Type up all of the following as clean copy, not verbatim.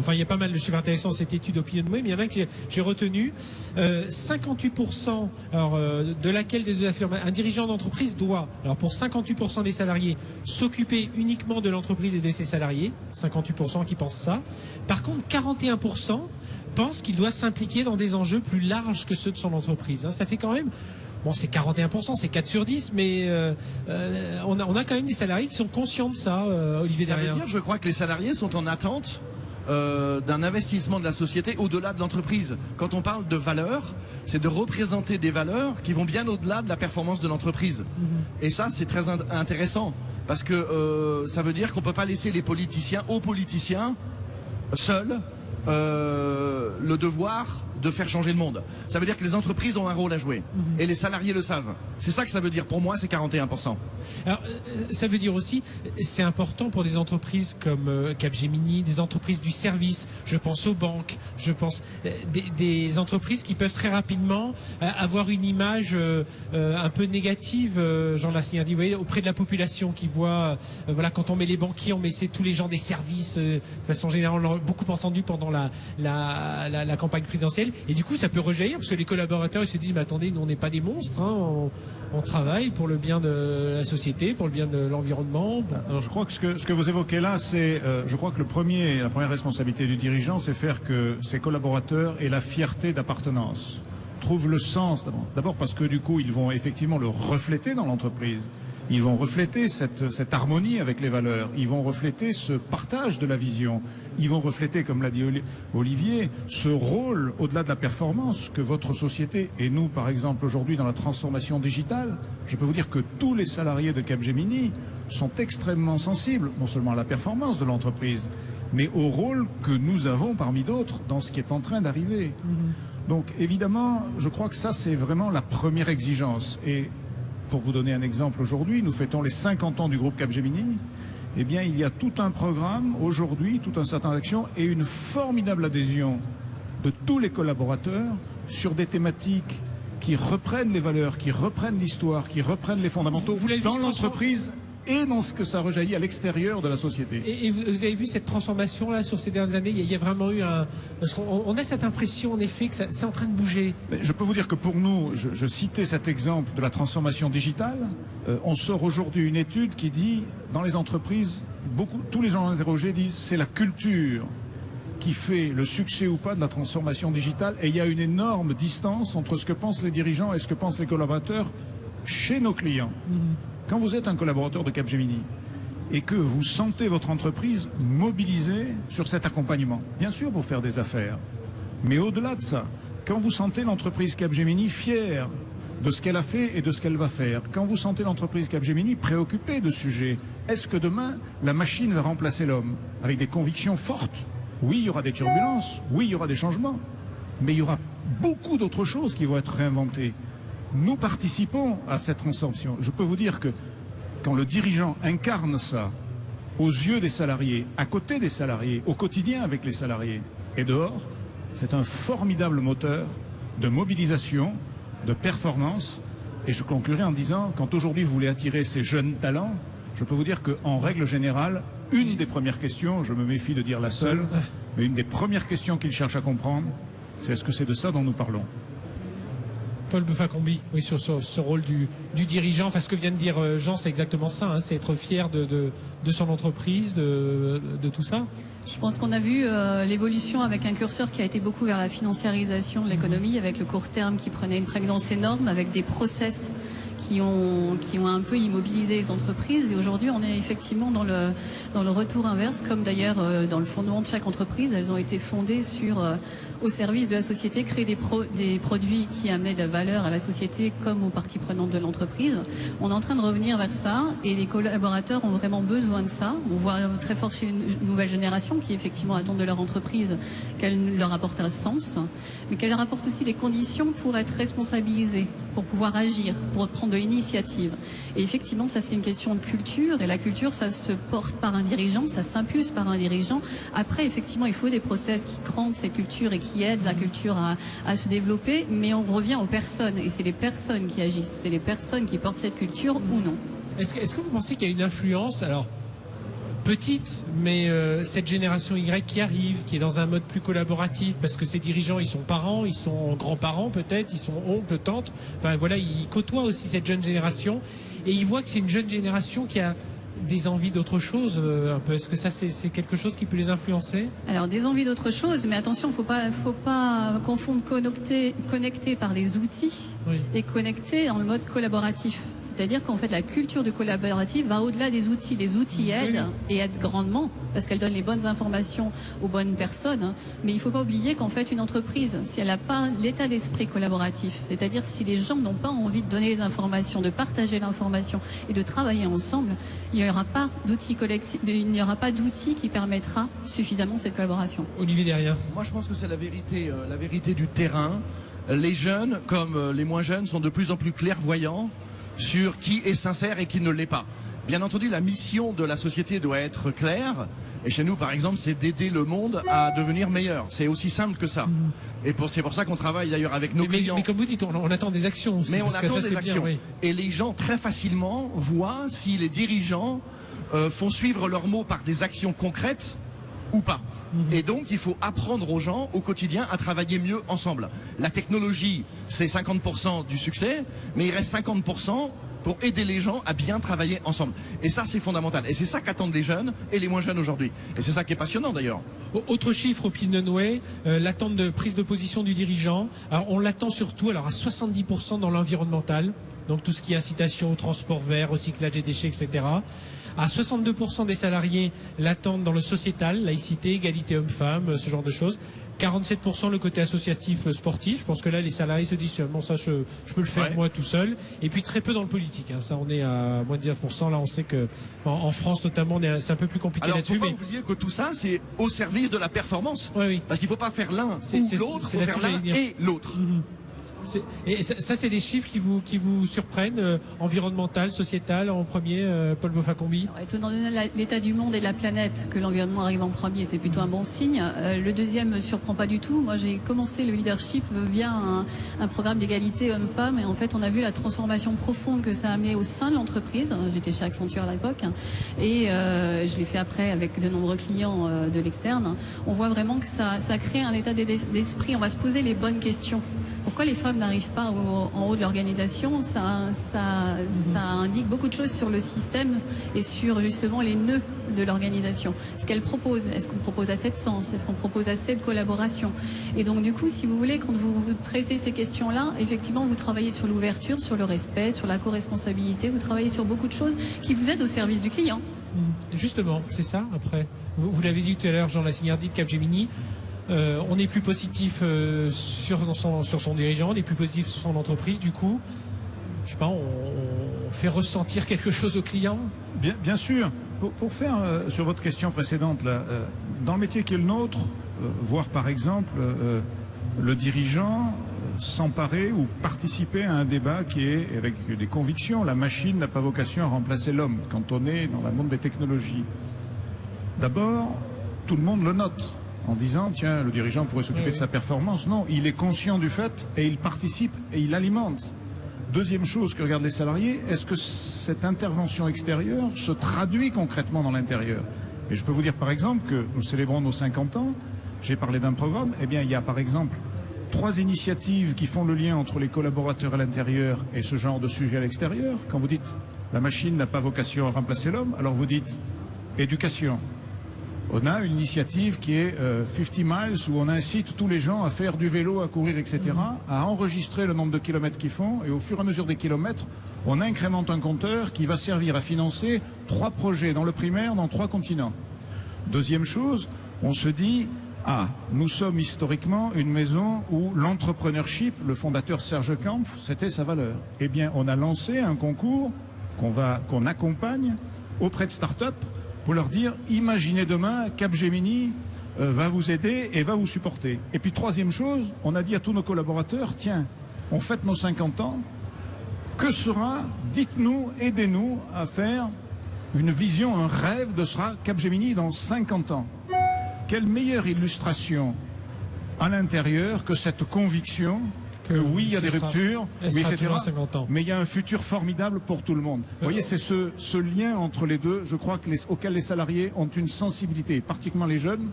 enfin il y a pas mal de chiffres intéressants dans cette étude Opinion Way, mais il y en a que j'ai retenu. 58%, alors, de laquelle des deux affirmations, un dirigeant d'entreprise doit, alors pour 58% des salariés, s'occuper uniquement de l'entreprise et de ses salariés, 58% qui pensent ça. Par contre, 41% pensent qu'il doit s'impliquer dans des enjeux plus larges que ceux de son entreprise. Ça fait quand même... Bon, c'est 41%, c'est 4 sur 10, mais on a quand même des salariés qui sont conscients de ça, Olivier Derrien. Je crois que les salariés sont en attente d'un investissement de la société au-delà de l'entreprise. Quand on parle de valeurs, c'est de représenter des valeurs qui vont bien au-delà de la performance de l'entreprise. Et ça, c'est très intéressant, parce que ça veut dire qu'on ne peut pas laisser les politiciens, aux politiciens, seuls, le devoir de faire changer le monde. Ça veut dire que les entreprises ont un rôle à jouer. Et les salariés le savent. C'est ça que ça veut dire. Pour moi, c'est 41%. Alors, ça veut dire aussi, c'est important pour des entreprises comme Capgemini, des entreprises du service, je pense aux banques, je pense des entreprises qui peuvent très rapidement avoir une image un peu négative, Jean Lassigny a dit, vous voyez, auprès de la population qui voit, voilà, quand on met les banquiers, on met tous les gens des services, de façon générale, on l'a beaucoup entendu pendant la campagne présidentielle. Et du coup, ça peut rejaillir parce que les collaborateurs ils se disent, mais attendez, nous on n'est pas des monstres, on travaille pour le bien de la société, pour le bien de l'environnement. Alors je crois que ce que vous évoquez là, c'est, je crois que la première responsabilité du dirigeant, c'est faire que ses collaborateurs aient la fierté d'appartenance, trouvent le sens d'abord parce que du coup, ils vont effectivement le refléter dans l'entreprise. Ils vont refléter cette harmonie avec les valeurs. Ils vont refléter ce partage de la vision. Ils vont refléter, comme l'a dit Olivier, ce rôle au-delà de la performance que votre société et nous, par exemple, aujourd'hui dans la transformation digitale. Je peux vous dire que tous les salariés de Capgemini sont extrêmement sensibles, non seulement à la performance de l'entreprise, mais au rôle que nous avons parmi d'autres dans ce qui est en train d'arriver. Donc évidemment, je crois que ça, c'est vraiment la première exigence. Et pour vous donner un exemple, aujourd'hui, nous fêtons les 50 ans du groupe Capgemini. Eh bien, il y a tout un programme aujourd'hui, tout un certain d'actions et une formidable adhésion de tous les collaborateurs sur des thématiques qui reprennent les valeurs, qui reprennent l'histoire, qui reprennent les fondamentaux dans l'entreprise et dans ce que ça rejaillit à l'extérieur de la société. Et vous avez vu cette transformation là sur ces dernières années, il y a vraiment eu parce qu'on a cette impression en effet que c'est en train de bouger. Mais je peux vous dire que pour nous, je citais cet exemple de la transformation digitale, on sort aujourd'hui une étude qui dit, dans les entreprises, tous les gens interrogés disent c'est la culture qui fait le succès ou pas de la transformation digitale, et il y a une énorme distance entre ce que pensent les dirigeants et ce que pensent les collaborateurs chez nos clients. Quand vous êtes un collaborateur de Capgemini et que vous sentez votre entreprise mobilisée sur cet accompagnement, bien sûr pour faire des affaires, mais au-delà de ça, quand vous sentez l'entreprise Capgemini fière de ce qu'elle a fait et de ce qu'elle va faire, quand vous sentez l'entreprise Capgemini préoccupée de ce sujet, est-ce que demain la machine va remplacer l'homme avec des convictions fortes? Oui, il y aura des turbulences, oui, il y aura des changements, mais il y aura beaucoup d'autres choses qui vont être réinventées. Nous participons à cette transformation. Je peux vous dire que quand le dirigeant incarne ça aux yeux des salariés, à côté des salariés, au quotidien avec les salariés et dehors, c'est un formidable moteur de mobilisation, de performance. Et je conclurai en disant, quand aujourd'hui vous voulez attirer ces jeunes talents, je peux vous dire qu'en règle générale, une des premières questions, je me méfie de dire la seule, mais une des premières questions qu'ils cherchent à comprendre, c'est est-ce que c'est de ça dont nous parlons ? Paul Buffa-Combi, oui, sur ce rôle du dirigeant. Enfin, ce que vient de dire Jean, c'est exactement ça. C'est être fier de son entreprise, de tout ça. Je pense qu'on a vu l'évolution avec un curseur qui a été beaucoup vers la financiarisation de l'économie, avec le court terme qui prenait une prégnance énorme, avec des process qui ont un peu immobilisé les entreprises. Et aujourd'hui, on est effectivement dans le retour inverse, comme d'ailleurs dans le fondement de chaque entreprise. Elles ont été fondées sur au service de la société, créer des produits qui amenaient de la valeur à la société comme aux parties prenantes de l'entreprise. On est en train de revenir vers ça et les collaborateurs ont vraiment besoin de ça. On voit très fort chez les nouvelles générations qui effectivement attendent de leur entreprise qu'elle leur apporte un sens, mais qu'elle leur apporte aussi les conditions pour être responsabilisés, pour pouvoir agir, pour prendre de l'initiative. Et effectivement, ça c'est une question de culture, et la culture, ça se porte par un dirigeant, ça s'impulse par un dirigeant. Après, effectivement, il faut des process qui crantent cette culture et qui aident la culture à se développer, mais on revient aux personnes, et c'est les personnes qui agissent, c'est les personnes qui portent cette culture ou non. Est-ce que vous pensez qu'il y a une influence, alors petite, mais cette génération Y qui arrive, qui est dans un mode plus collaboratif, parce que ces dirigeants, ils sont parents, ils sont grands-parents peut-être, ils sont oncles, tantes. Enfin voilà, ils côtoient aussi cette jeune génération et ils voient que c'est une jeune génération qui a des envies d'autre chose un peu. Est-ce que ça c'est quelque chose qui peut les influencer? Alors des envies d'autre chose, mais attention, faut pas confondre connecté par les outils et connecté en mode collaboratif. C'est-à-dire qu'en fait la culture du collaboratif va au-delà des outils. Les outils aident et aident grandement parce qu'elles donnent les bonnes informations aux bonnes personnes. Mais il ne faut pas oublier qu'en fait une entreprise, si elle n'a pas l'état d'esprit collaboratif, c'est-à-dire si les gens n'ont pas envie de donner des informations, de partager l'information et de travailler ensemble, il n'y aura pas d'outils collectifs, il n'y aura pas d'outils qui permettra suffisamment cette collaboration. Olivier Derrien. Moi, je pense que c'est la vérité du terrain. Les jeunes, comme les moins jeunes, sont de plus en plus clairvoyants sur qui est sincère et qui ne l'est pas. Bien entendu, la mission de la société doit être claire. Et chez nous, par exemple, c'est d'aider le monde à devenir meilleur. C'est aussi simple que ça. Et c'est pour ça qu'on travaille d'ailleurs avec nos clients. Mais comme vous dites, on attend des actions aussi. Mais on attend des actions. Bien, oui. Et les gens, très facilement, voient si les dirigeants font suivre leurs mots par des actions concrètes ou pas. Et donc, il faut apprendre aux gens au quotidien à travailler mieux ensemble. La technologie, c'est 50% du succès, mais il reste 50% pour aider les gens à bien travailler ensemble. Et ça, c'est fondamental. Et c'est ça qu'attendent les jeunes et les moins jeunes aujourd'hui. Et c'est ça qui est passionnant d'ailleurs. Autre chiffre, Opinionway, l'attente de prise de position du dirigeant. Alors, on l'attend surtout à 70% dans l'environnemental, donc tout ce qui est incitation au transport vert, recyclage des déchets, etc. À 62% des salariés l'attendent dans le sociétal, laïcité, égalité homme-femme, ce genre de choses. 47% le côté associatif sportif. Je pense que là, les salariés se disent bon, ça, je peux le faire moi tout seul. Et puis très peu dans le politique. Ça, on est à moins de 19%. Là, on sait que en France notamment, c'est un peu plus compliqué là-dessus. Alors, faut pas oublier que tout ça, c'est au service de la performance. Oui. Parce qu'il faut pas faire l'un ou l'autre, il faut faire l'un et l'autre. Et ça, c'est des chiffres qui vous surprennent, environnemental, sociétal, en premier, Paul Boffa-Combi? Étant donné l'état du monde et de la planète, que l'environnement arrive en premier, c'est plutôt un bon signe. Le deuxième ne me surprend pas du tout. Moi, j'ai commencé le leadership via un programme d'égalité homme-femme, et en fait, on a vu la transformation profonde que ça a amené au sein de l'entreprise. J'étais chez Accenture à l'époque, et je l'ai fait après avec de nombreux clients de l'externe. On voit vraiment que ça crée un état d'esprit. On va se poser les bonnes questions. Pourquoi les femmes n'arrivent pas en haut de l'organisation? Ça indique beaucoup de choses sur le système et sur justement les nœuds de l'organisation. Ce qu'elle propose, est-ce qu'on propose assez de sens? Est-ce qu'on propose assez de collaboration? Et donc du coup, si vous voulez, quand vous traitez ces questions-là, effectivement, vous travaillez sur l'ouverture, sur le respect, sur la co-responsabilité, vous travaillez sur beaucoup de choses qui vous aident au service du client. Justement, c'est ça, après. Vous l'avez dit tout à l'heure, Jean Lassignardi de Capgemini. On est plus positif sur son dirigeant, on est plus positif sur son entreprise. Du coup, je sais pas, on fait ressentir quelque chose au client. Bien sûr. Pour faire sur votre question précédente, là, dans le métier qui est le nôtre, voir par exemple le dirigeant s'emparer ou participer à un débat qui est avec des convictions. La machine n'a pas vocation à remplacer l'homme quand on est dans le monde des technologies. D'abord, tout le monde le note en disant tiens, le dirigeant pourrait s'occuper de sa performance. Non, il est conscient du fait et il participe et il alimente. Deuxième chose que regardent les salariés, est-ce que cette intervention extérieure se traduit concrètement dans l'intérieur? Et je peux vous dire par exemple que nous célébrons nos 50 ans, j'ai parlé d'un programme, eh bien il y a par exemple 3 initiatives qui font le lien entre les collaborateurs à l'intérieur et ce genre de sujet à l'extérieur. Quand vous dites la machine n'a pas vocation à remplacer l'homme, alors vous dites éducation. On a une initiative qui est 50 miles où on incite tous les gens à faire du vélo, à courir, etc., à enregistrer le nombre de kilomètres qu'ils font et au fur et à mesure des kilomètres, on incrémente un compteur qui va servir à financer 3 projets dans le primaire dans 3 continents. Deuxième chose, on se dit nous sommes historiquement une maison où l'entrepreneurship, le fondateur Serge Kampf, c'était sa valeur. Eh bien, on a lancé un concours qu'on accompagne auprès de start-up pour leur dire, imaginez demain, Capgemini va vous aider et va vous supporter. Et puis troisième chose, on a dit à tous nos collaborateurs, tiens, on fête nos 50 ans, que sera, dites-nous, aidez-nous à faire une vision, un rêve de sera Capgemini dans 50 ans. Quelle meilleure illustration à l'intérieur que cette conviction que oui, il y a des ruptures, elle mais sera etc. toujours à 50 ans. Mais il y a un futur formidable pour tout le monde. Vous voyez, c'est ce lien entre les deux, je crois, auquel les salariés ont une sensibilité, particulièrement les jeunes,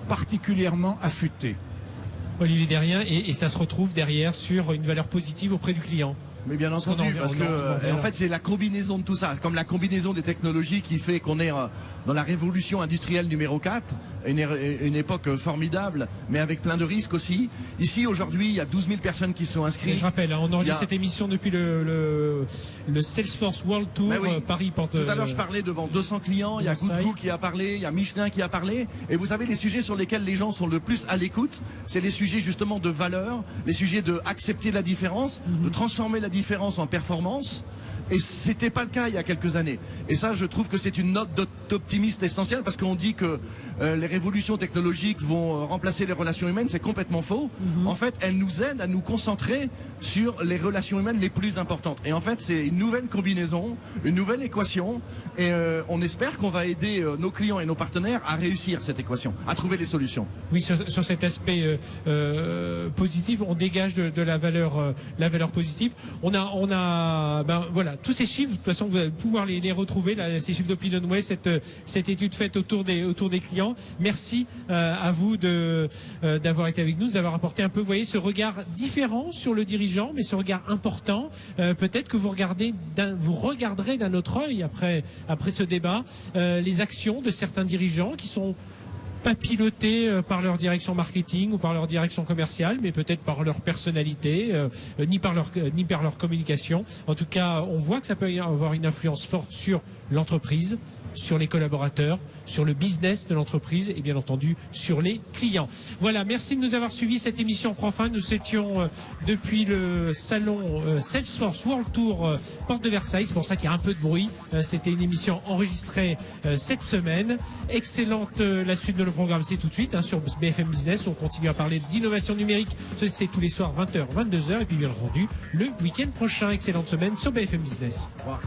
particulièrement affûtés. Olivier Derrien, et ça se retrouve derrière sur une valeur positive auprès du client. Mais bien Parce qu'on entendu, en- parce on que en- on en- en fait c'est la combinaison de tout ça, comme la combinaison des technologies qui fait qu'on est dans la révolution industrielle numéro 4, une époque formidable, mais avec plein de risques aussi. Ici aujourd'hui, il y a 12 000 personnes qui sont Et inscrites. je rappelle, hein, on enregistre Il y a- cette émission depuis le Salesforce World Tour Mais oui. Paris-Porte. Tout à l'heure, je parlais devant 200 clients, il y a Versailles. Goodgo qui a parlé, il y a Michelin qui a parlé, et vous savez, les sujets sur lesquels les gens sont le plus à l'écoute, c'est les sujets justement de valeur, les sujets de accepter la différence, de transformer la différence en performance. Et c'était pas le cas il y a quelques années. Et ça, je trouve que c'est une note d'optimiste essentielle parce qu'on dit que les révolutions technologiques vont remplacer les relations humaines. C'est complètement faux. En fait, elles nous aident à nous concentrer sur les relations humaines les plus importantes. Et en fait, c'est une nouvelle combinaison, une nouvelle équation. Et on espère qu'on va aider nos clients et nos partenaires à réussir cette équation, à trouver les solutions. Oui, sur cet aspect positif, on dégage de la valeur positive. On a, ben voilà, tous ces chiffres. De toute façon, vous allez pouvoir les retrouver là, ces chiffres d'OpinionWay, cette étude faite autour des clients. Merci à vous d'avoir été avec nous, d'avoir apporté un peu, vous voyez, ce regard différent sur le dirigeant, mais ce regard important. Peut-être que vous regarderez d'un autre œil après ce débat les actions de certains dirigeants qui sont pas pilotés par leur direction marketing ou par leur direction commerciale, mais peut-être par leur personnalité, ni par leur communication. En tout cas, on voit que ça peut avoir une influence forte sur l'entreprise, sur les collaborateurs, sur le business de l'entreprise et bien entendu sur les clients. Voilà, merci de nous avoir suivis. Cette émission prend fin. Nous étions depuis le salon Salesforce World Tour Porte de Versailles. C'est pour ça qu'il y a un peu de bruit. C'était une émission enregistrée cette semaine. Excellente la suite de nos programmes, c'est tout de suite sur BFM Business. On continue à parler d'innovation numérique. C'est tous les soirs 20h, 22h et puis bien entendu le week-end prochain. Excellente semaine sur BFM Business. Au revoir.